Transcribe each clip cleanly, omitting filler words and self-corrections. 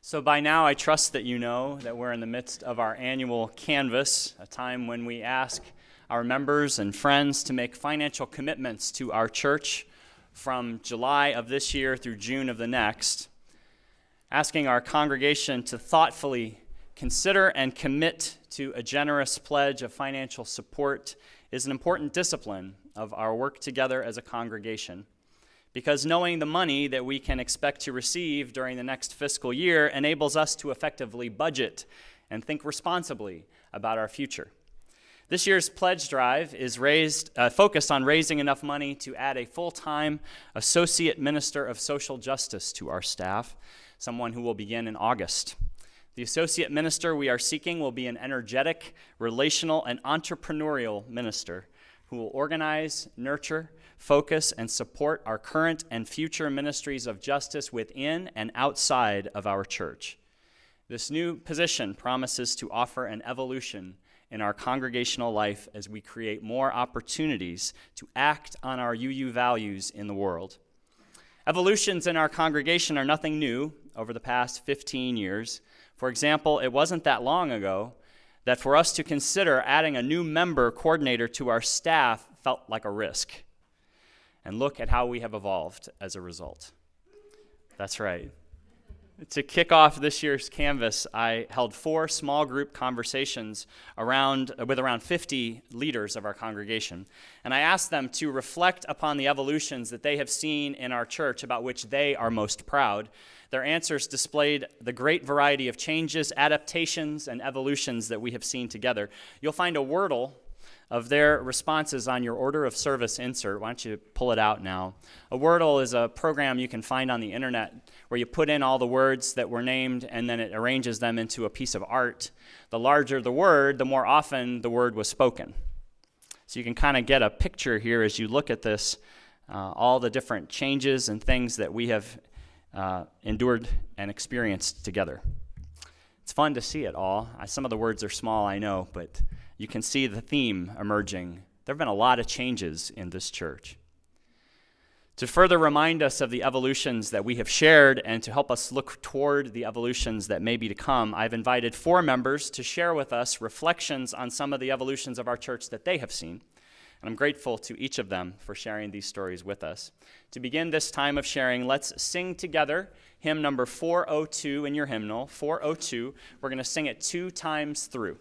So by now, I trust that you know that we're in the midst of our annual canvass, a time when we ask our members and friends to make financial commitments to our church from July of this year through June of the next, asking our congregation to thoughtfully consider and commit to a generous pledge of financial support is an important discipline of our work together as a congregation. Because knowing the money that we can expect to receive during the next fiscal year enables us to effectively budget and think responsibly about our future. This year's pledge drive is focused on raising enough money to add a full-time associate minister of social justice to our staff, someone who will begin in August. The associate minister we are seeking will be an energetic, relational, and entrepreneurial minister who will organize, nurture, focus, and support our current and future ministries of justice within and outside of our church. This new position promises to offer an evolution in our congregational life as we create more opportunities to act on our UU values in the world. Evolutions in our congregation are nothing new over the past 15 years. For example, it wasn't that long ago that for us to consider adding a new member coordinator to our staff felt like a risk. And look at how we have evolved as a result. That's right. To kick off this year's canvass, I held 4 small group conversations with around 50 leaders of our congregation. And I asked them to reflect upon the evolutions that they have seen in our church about which they are most proud. Their answers displayed the great variety of changes, adaptations, and evolutions that we have seen together. You'll find a wordle of their responses on your order of service insert. Why don't you pull it out now? A wordle is a program you can find on the internet where you put in all the words that were named and then it arranges them into a piece of art. The larger the word, the more often the word was spoken. So you can kind of get a picture here as you look at this, all the different changes and things that we have endured and experienced together. It's fun to see it all. Some of the words are small, I know, but you can see the theme emerging. There have been a lot of changes in this church. To further remind us of the evolutions that we have shared and to help us look toward the evolutions that may be to come, I've invited 4 members to share with us reflections on some of the evolutions of our church that they have seen. And I'm grateful to each of them for sharing these stories with us. To begin this time of sharing, let's sing together hymn number 402 in your hymnal, 402. We're going to sing it 2 times through.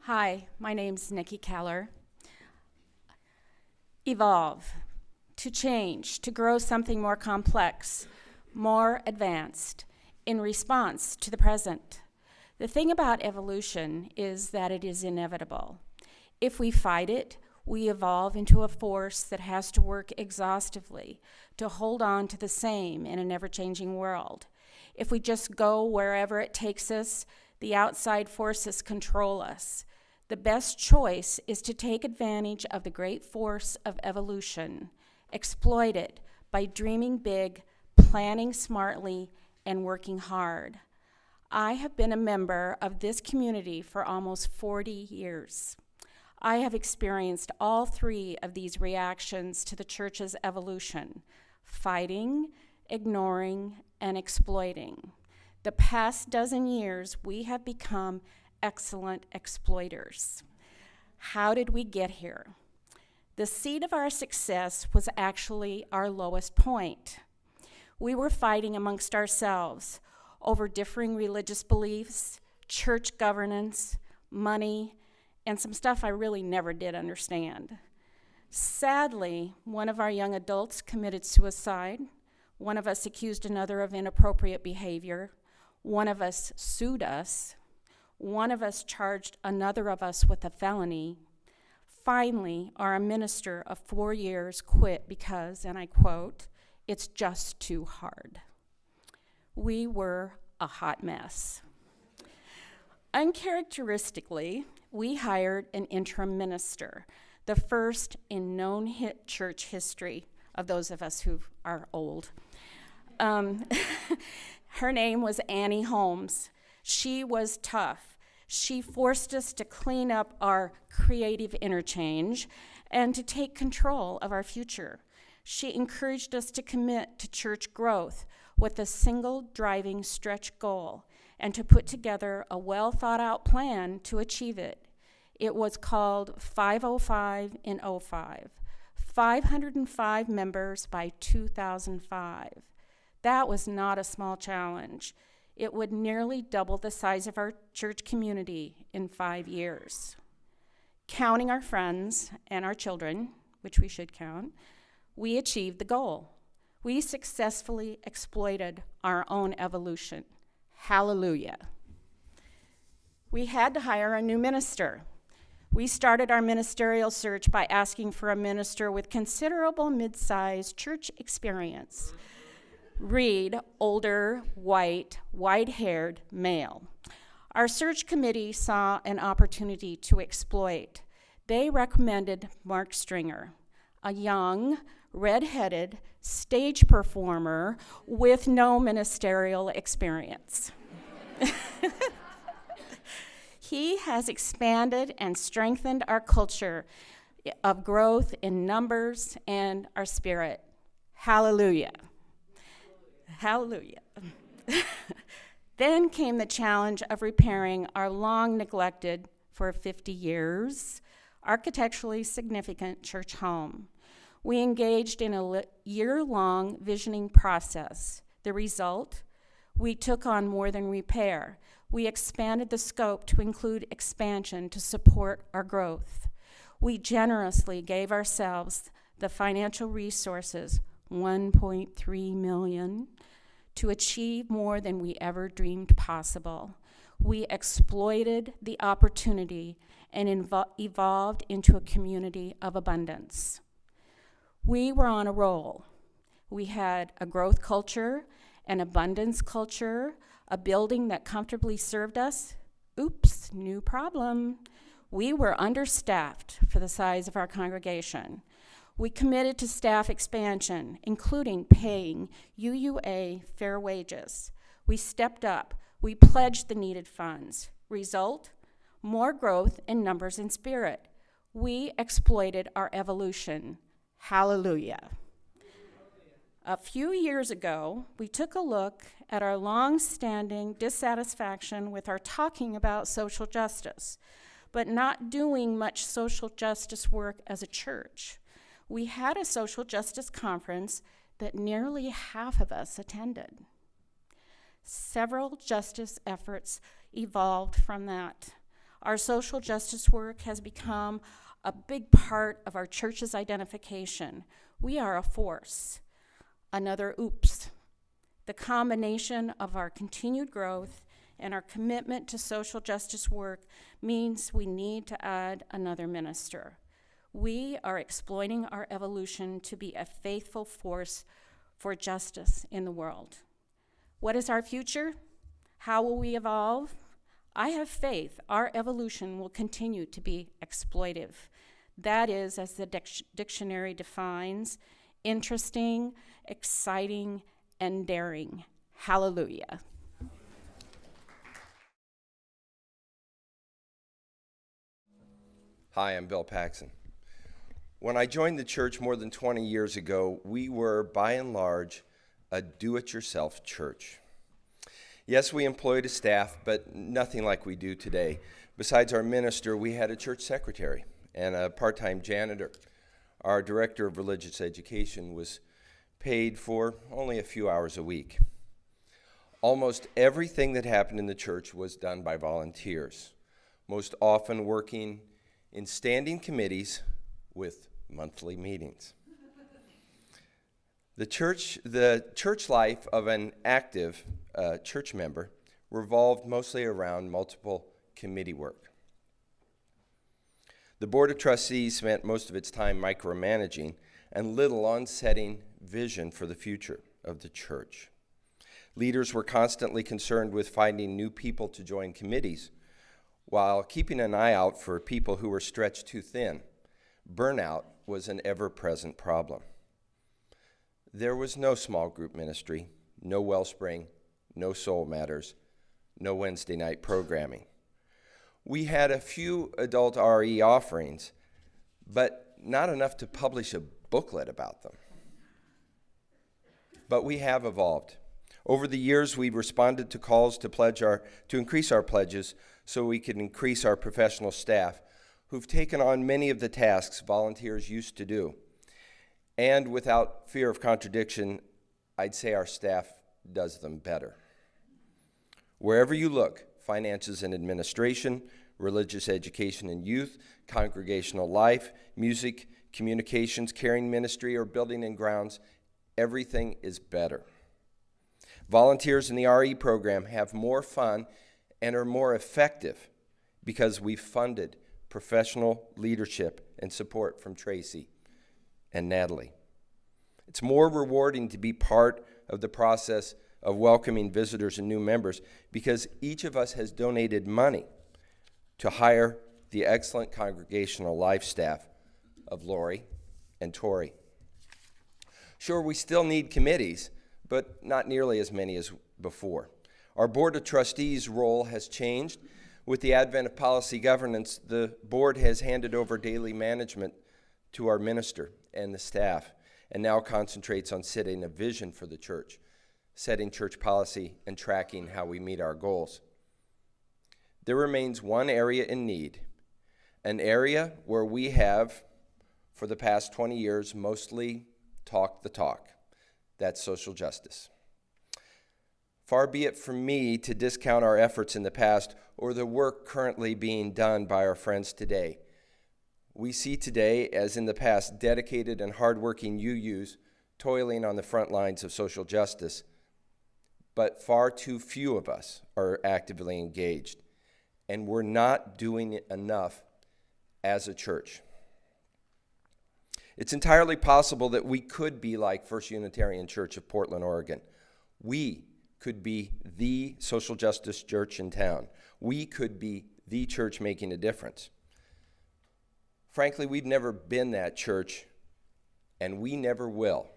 Hi, my name's Nikki Keller. Evolve, to change, to grow something more complex, more advanced, in response to the present. The thing about evolution is that it is inevitable. If we fight it, we evolve into a force that has to work exhaustively to hold on to the same in an ever-changing world. If we just go wherever it takes us, the outside forces control us. The best choice is to take advantage of the great force of evolution, exploit it by dreaming big, planning smartly, and working hard. I have been a member of this community for almost 40 years. I have experienced all 3 of these reactions to the church's evolution: fighting, ignoring, and exploiting. The past dozen years, we have become excellent exploiters. How did we get here? The seed of our success was actually our lowest point. We were fighting amongst ourselves over differing religious beliefs, church governance, money, and some stuff I really never did understand. Sadly, one of our young adults committed suicide. One of us accused another of inappropriate behavior. One of us sued us. One of us charged another of us with a felony. Finally, our minister of 4 years quit because, and I quote, "It's just too hard." We were a hot mess. Uncharacteristically, we hired an interim minister, the first in known church history of those of us who are old. Her name was Annie Holmes. She was tough. She forced us to clean up our creative interchange and to take control of our future. She encouraged us to commit to church growth with a single driving stretch goal and to put together a well-thought-out plan to achieve it. It was called 505 in '05. 505 members by 2005. That was not a small challenge. It would nearly double the size of our church community in 5 years. Counting our friends and our children, which we should count, we achieved the goal. We successfully exploited our own evolution. Hallelujah. We had to hire a new minister. We started our ministerial search by asking for a minister with considerable mid-sized church experience. Read, older, white-haired male. Our search committee saw an opportunity to exploit. They recommended Mark Stringer, a young, red-headed stage performer with no ministerial experience. He has expanded and strengthened our culture of growth in numbers and our spirit. Hallelujah. Hallelujah. Then came the challenge of repairing our long neglected, for 50 years, architecturally significant church home. We engaged in a year-long visioning process. The result? We took on more than repair. We expanded the scope to include expansion to support our growth. We generously gave ourselves the financial resources, $1.3 million, to achieve more than we ever dreamed possible. We exploited the opportunity and evolved into a community of abundance. We were on a roll. We had a growth culture, an abundance culture, a building that comfortably served us. Oops, new problem. We were understaffed for the size of our congregation. We committed to staff expansion, including paying UUA fair wages. We stepped up. We pledged the needed funds. Result? More growth in numbers and spirit. We exploited our evolution. Hallelujah. A few years ago, we took a look at our long-standing dissatisfaction with our talking about social justice, but not doing much social justice work as a church. We had a social justice conference that nearly half of us attended. Several justice efforts evolved from that. Our social justice work has become a big part of our church's identification. We are a force. Another oops. The combination of our continued growth and our commitment to social justice work means we need to add another minister. We are exploiting our evolution to be a faithful force for justice in the world. What is our future? How will we evolve? I have faith our evolution will continue to be exploitive. That is, as the dictionary defines, interesting, exciting, and daring. Hallelujah. Hi, I'm Bill Paxson. When I joined the church more than 20 years ago, we were, by and large, a do-it-yourself church. Yes, we employed a staff, but nothing like we do today. Besides our minister, we had a church secretary and a part-time janitor. Our director of religious education was paid for only a few hours a week. Almost everything that happened in the church was done by volunteers, most often working in standing committees with monthly meetings. The church life of an active church member revolved mostly around multiple committee work. The Board of Trustees spent most of its time micromanaging and little on setting vision for the future of the church. Leaders were constantly concerned with finding new people to join committees while keeping an eye out for people who were stretched too thin. Burnout was an ever-present problem. There was no small group ministry, no Wellspring, no Soul Matters, no Wednesday night programming. We had a few adult RE offerings, but not enough to publish a booklet about them. but we have evolved. Over the years, we've responded to calls to increase our pledges so we can increase our professional staff, who've taken on many of the tasks volunteers used to do. And without fear of contradiction, I'd say our staff does them better. Wherever you look, finances and administration, religious education and youth, congregational life, music, communications, caring ministry, or building and grounds, everything is better. Volunteers in the RE program have more fun and are more effective because we've funded professional leadership and support from Tracy and Natalie. It's more rewarding to be part of the process of welcoming visitors and new members because each of us has donated money to hire the excellent congregational life staff of Lori and Tori. Sure, we still need committees, but not nearly as many as before. Our Board of Trustees' role has changed. With the advent of policy governance, the board has handed over daily management to our minister and the staff, and now concentrates on setting a vision for the church, setting church policy, and tracking how we meet our goals. There remains one area in need, an area where we have, for the past 20 years, mostly talked the talk. That's social justice. Far be it from me to discount our efforts in the past or the work currently being done by our friends today. We see today, as in the past, dedicated and hardworking UUs toiling on the front lines of social justice, but far too few of us are actively engaged, and we're not doing enough as a church. It's entirely possible that we could be like First Unitarian Church of Portland, Oregon. We could be the social justice church in town. We could be the church making a difference. Frankly, we've never been that church, and we never will,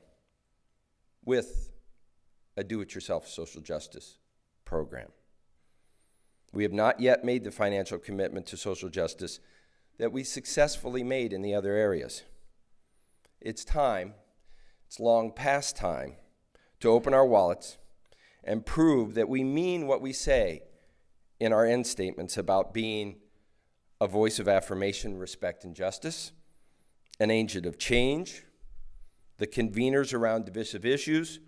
with a do-it-yourself social justice program. We have not yet made the financial commitment to social justice that we successfully made in the other areas. It's time, it's long past time, to open our wallets and prove that we mean what we say in our end statements about being a voice of affirmation, respect, and justice, an agent of change, the conveners around divisive issues,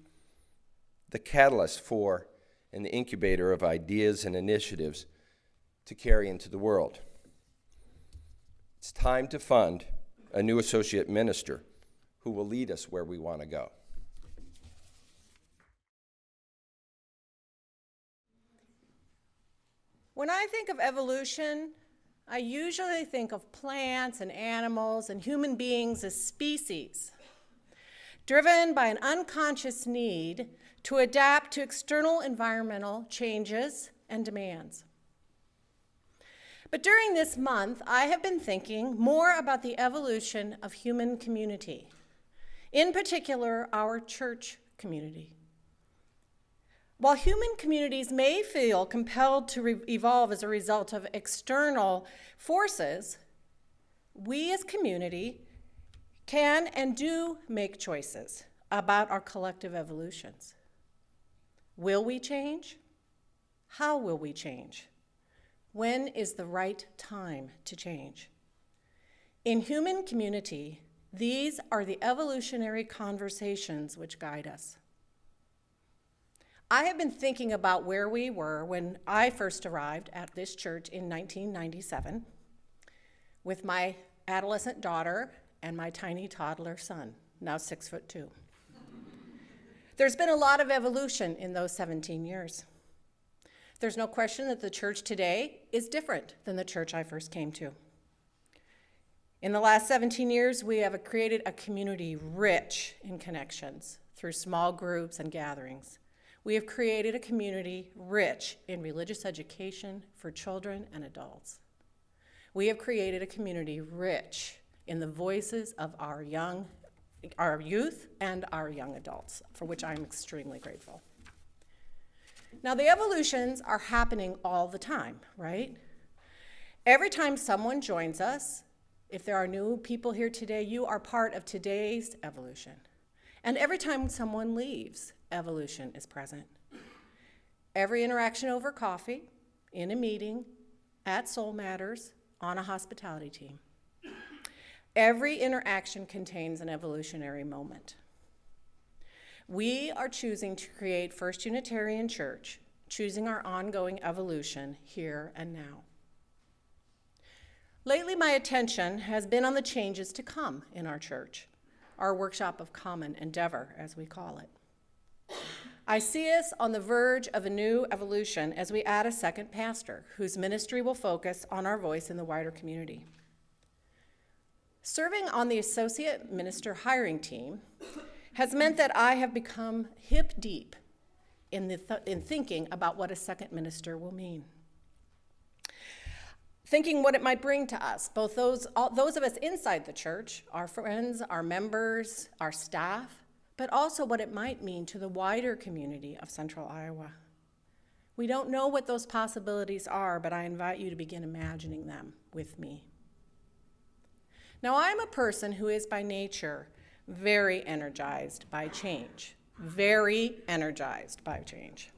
the catalyst for and the incubator of ideas and initiatives to carry into the world. It's time to fund a new associate minister who will lead us where we want to go. When I think of evolution, I usually think of plants and animals and human beings as species, driven by an unconscious need to adapt to external environmental changes and demands. But during this month, I have been thinking more about the evolution of human community, in particular, our church community. While human communities may feel compelled to evolve as a result of external forces, we as community can and do make choices about our collective evolutions. Will we change? How will we change? When is the right time to change? In human community, these are the evolutionary conversations which guide us. I have been thinking about where we were when I first arrived at this church in 1997 with my adolescent daughter and my tiny toddler son, now 6'2". There's been a lot of evolution in those 17 years. There's no question that the church today is different than the church I first came to. In the last 17 years, we have created a community rich in connections through small groups and gatherings. We have created a community rich in religious education for children and adults. We have created a community rich in the voices of our youth and our young adults, for which I'm extremely grateful. Now, the evolutions are happening all the time, right? Every time someone joins us, if there are new people here today, you are part of today's evolution. And every time someone leaves, evolution is present. Every interaction over coffee, in a meeting, at Soul Matters, on a hospitality team. Every interaction contains an evolutionary moment. We are choosing to create First Unitarian Church, choosing our ongoing evolution here and now. Lately, my attention has been on the changes to come in our church, our workshop of common endeavor, as we call it. I see us on the verge of a new evolution as we add a second pastor whose ministry will focus on our voice in the wider community. Serving on the associate minister hiring team has meant that I have become hip deep in thinking about what a second minister will mean. Thinking what it might bring to us, both those of us inside the church, our friends, our members, our staff, but also what it might mean to the wider community of Central Iowa. We don't know what those possibilities are, but I invite you to begin imagining them with me. Now, I'm a person who is by nature very energized by change, very energized by change.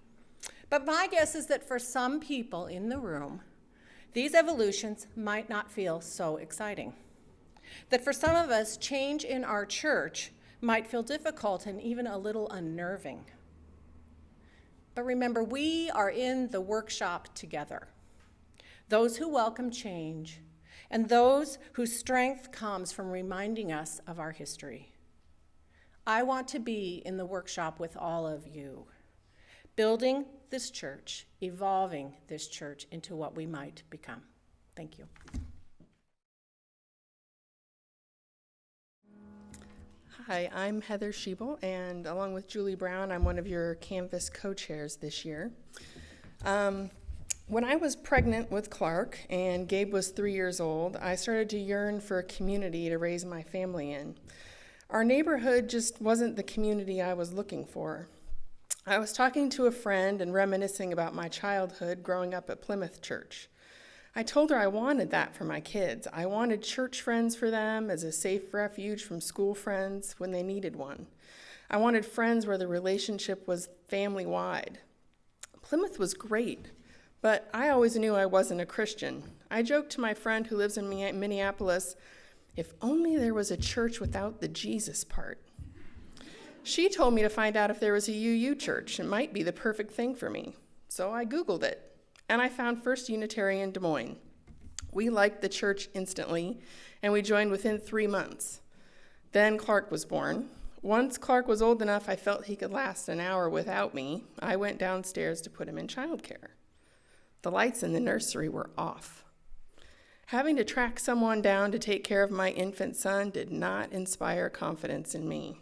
But my guess is that for some people in the room, these evolutions might not feel so exciting. That for some of us, change in our church might feel difficult and even a little unnerving. But remember, we are in the workshop together. Those who welcome change and those whose strength comes from reminding us of our history. I want to be in the workshop with all of you, building this church, evolving this church into what we might become. Thank you. Hi, I'm Heather Schiebel, and along with Julie Brown, I'm one of your Canvas co-chairs this year. When I was pregnant with Clark and Gabe was 3 years old, I started to yearn for a community to raise my family in. Our neighborhood just wasn't the community I was looking for. I was talking to a friend and reminiscing about my childhood growing up at Plymouth Church. I told her I wanted that for my kids. I wanted church friends for them as a safe refuge from school friends when they needed one. I wanted friends where the relationship was family-wide. Plymouth was great, but I always knew I wasn't a Christian. I joked to my friend who lives in Minneapolis, if only there was a church without the Jesus part. She told me to find out if there was a UU church. It might be the perfect thing for me. So I Googled it. And I found First Unitarian Des Moines. We liked the church instantly, and we joined within 3 months. Then Clark was born. Once Clark was old enough I felt he could last an hour without me, I went downstairs to put him in childcare. The lights in the nursery were off. Having to track someone down to take care of my infant son did not inspire confidence in me.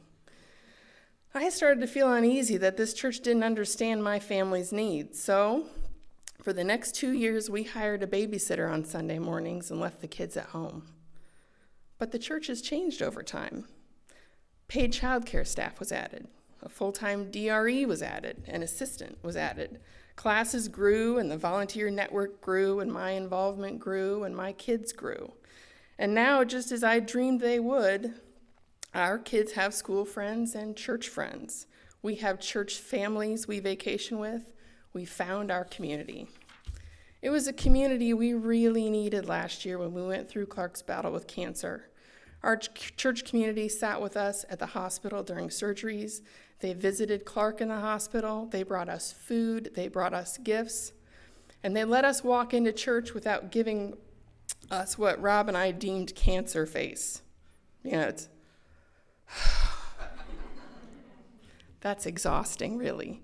I started to feel uneasy that this church didn't understand my family's needs, so for the next 2 years, we hired a babysitter on Sunday mornings and left the kids at home. But the church has changed over time. Paid childcare staff was added. A full-time DRE was added. An assistant was added. Classes grew, and the volunteer network grew, and my involvement grew, and my kids grew. And now, just as I dreamed they would, our kids have school friends and church friends. We have church families we vacation with. We found our community. It was a community we really needed last year when we went through Clark's battle with cancer. Our church community sat with us at the hospital during surgeries. They visited Clark in the hospital. They brought us food. They brought us gifts. And they let us walk into church without giving us what Rob and I deemed cancer face. It's that's exhausting, really.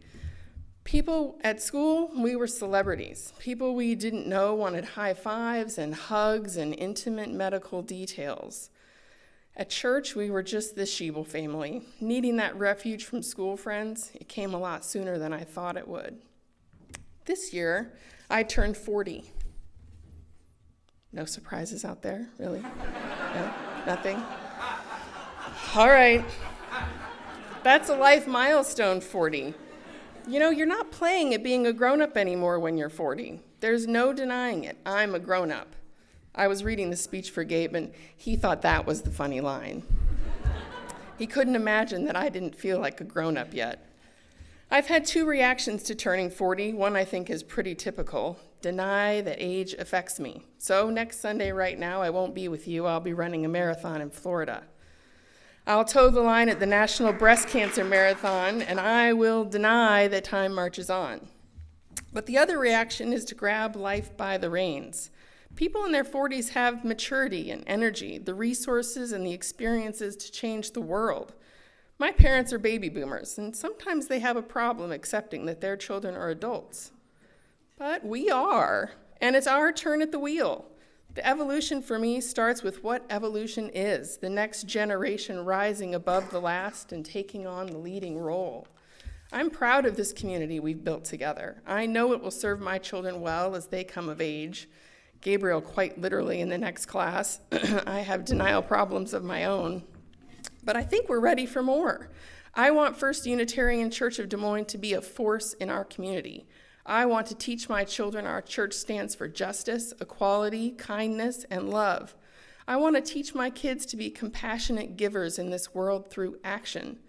People at school, we were celebrities. People we didn't know wanted high fives and hugs and intimate medical details. At church, we were just the Schiebel family. Needing that refuge from school friends, it came a lot sooner than I thought it would. This year, I turned 40. No surprises out there, really? No? Nothing? All right. That's a life milestone, 40. You know, you're not playing at being a grown-up anymore when you're 40. There's no denying it. I'm a grown-up. I was reading the speech for Gabe, and he thought that was the funny line. He couldn't imagine that I didn't feel like a grown-up yet. I've had 2 reactions to turning 40. One I think is pretty typical. Deny that age affects me. So next Sunday right now, I won't be with you. I'll be running a marathon in Florida. I'll toe the line at the National Breast Cancer Marathon, and I will deny that time marches on. But the other reaction is to grab life by the reins. People in their 40s have maturity and energy, the resources and the experiences to change the world. My parents are baby boomers, and sometimes they have a problem accepting that their children are adults. But we are, and it's our turn at the wheel. The evolution for me starts with what evolution is, the next generation rising above the last and taking on the leading role. I'm proud of this community we've built together. I know it will serve my children well as they come of age. Gabriel quite literally in the next class. I have denial problems of my own. But I think we're ready for more. I want First Unitarian Church of Des Moines to be a force in our community. I want to teach my children our church stands for justice, equality, kindness, and love. I want to teach my kids to be compassionate givers in this world through action.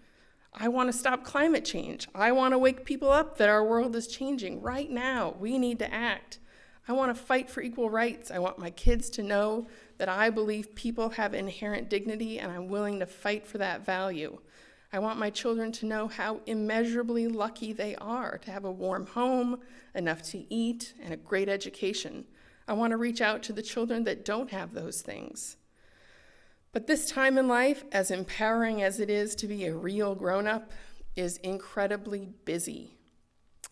I want to stop climate change. I want to wake people up that our world is changing right now. We need to act. I want to fight for equal rights. I want my kids to know that I believe people have inherent dignity and I'm willing to fight for that value. I want my children to know how immeasurably lucky they are to have a warm home, enough to eat, and a great education. I want to reach out to the children that don't have those things. But this time in life, as empowering as it is to be a real grown-up, is incredibly busy.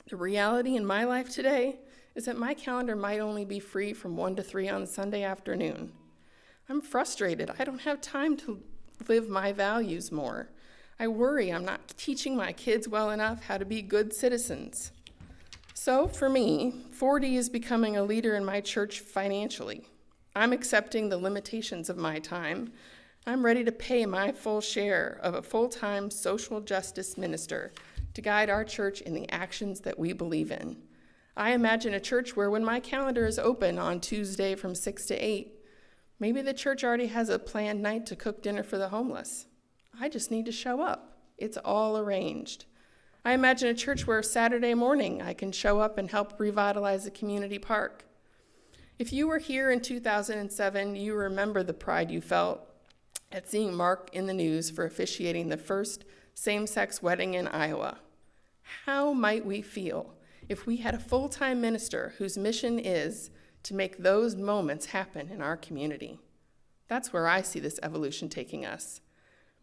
The reality in my life today is that my calendar might only be free from 1 to 3 on Sunday afternoon. I'm frustrated. I don't have time to live my values more. I worry I'm not teaching my kids well enough how to be good citizens. So for me, 40 is becoming a leader in my church financially. I'm accepting the limitations of my time. I'm ready to pay my full share of a full-time social justice minister to guide our church in the actions that we believe in. I imagine a church where when my calendar is open on Tuesday from 6 to 8, maybe the church already has a planned night to cook dinner for the homeless. I just need to show up. It's all arranged. I imagine a church where Saturday morning I can show up and help revitalize the community park. If you were here in 2007, you remember the pride you felt at seeing Mark in the news for officiating the first same-sex wedding in Iowa. How might we feel if we had a full-time minister whose mission is to make those moments happen in our community? That's where I see this evolution taking us.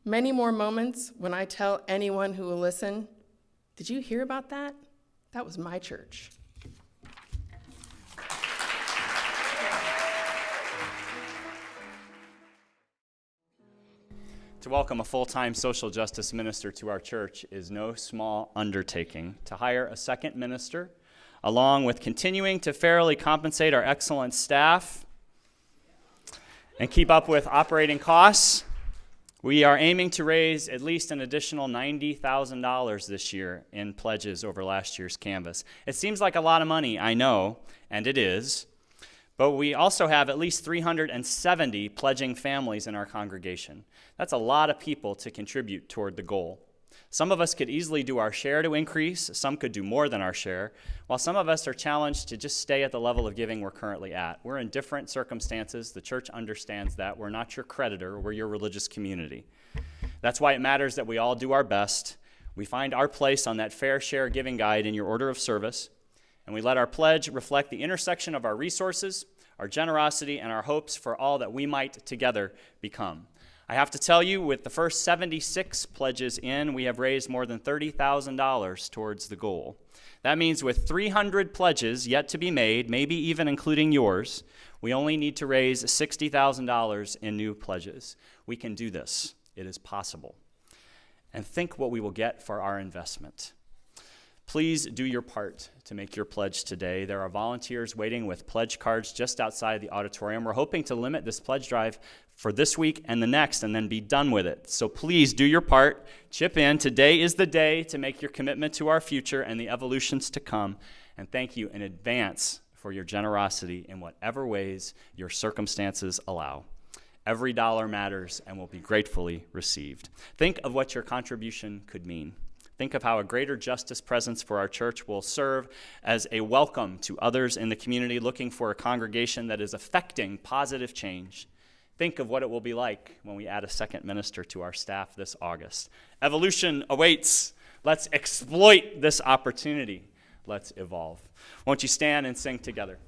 Many more moments when I tell anyone who will listen, did you hear about that? That was my church. To welcome a full-time social justice minister to our church is no small undertaking. To hire a second minister, along with continuing to fairly compensate our excellent staff and keep up with operating costs, we are aiming to raise at least an additional $90,000 this year in pledges over last year's canvas. It seems like a lot of money, I know, and it is, but we also have at least 370 pledging families in our congregation. That's a lot of people to contribute toward the goal. Some of us could easily do our share to increase, some could do more than our share, while some of us are challenged to just stay at the level of giving we're currently at. We're in different circumstances. The church understands that. We're not your creditor, we're your religious community. That's why it matters that we all do our best. We find our place on that fair share giving guide in your order of service, and we let our pledge reflect the intersection of our resources, our generosity, and our hopes for all that we might together become. I have to tell you, with the first 76 pledges in, we have raised more than $30,000 towards the goal. That means with 300 pledges yet to be made, maybe even including yours, we only need to raise $60,000 in new pledges. We can do this. It is possible. And think what we will get for our investment. Please do your part to make your pledge today. There are volunteers waiting with pledge cards just outside the auditorium. We're hoping to limit this pledge drive for this week and the next and then be done with it. So please do your part. Chip in. Today is the day to make your commitment to our future and the evolutions to come. And thank you in advance for your generosity in whatever ways your circumstances allow. Every dollar matters and will be gratefully received. Think of what your contribution could mean. Think of how a greater justice presence for our church will serve as a welcome to others in the community looking for a congregation that is affecting positive change. Think of what it will be like when we add a second minister to our staff this August. Evolution awaits. Let's exploit this opportunity. Let's evolve. Won't you stand and sing together?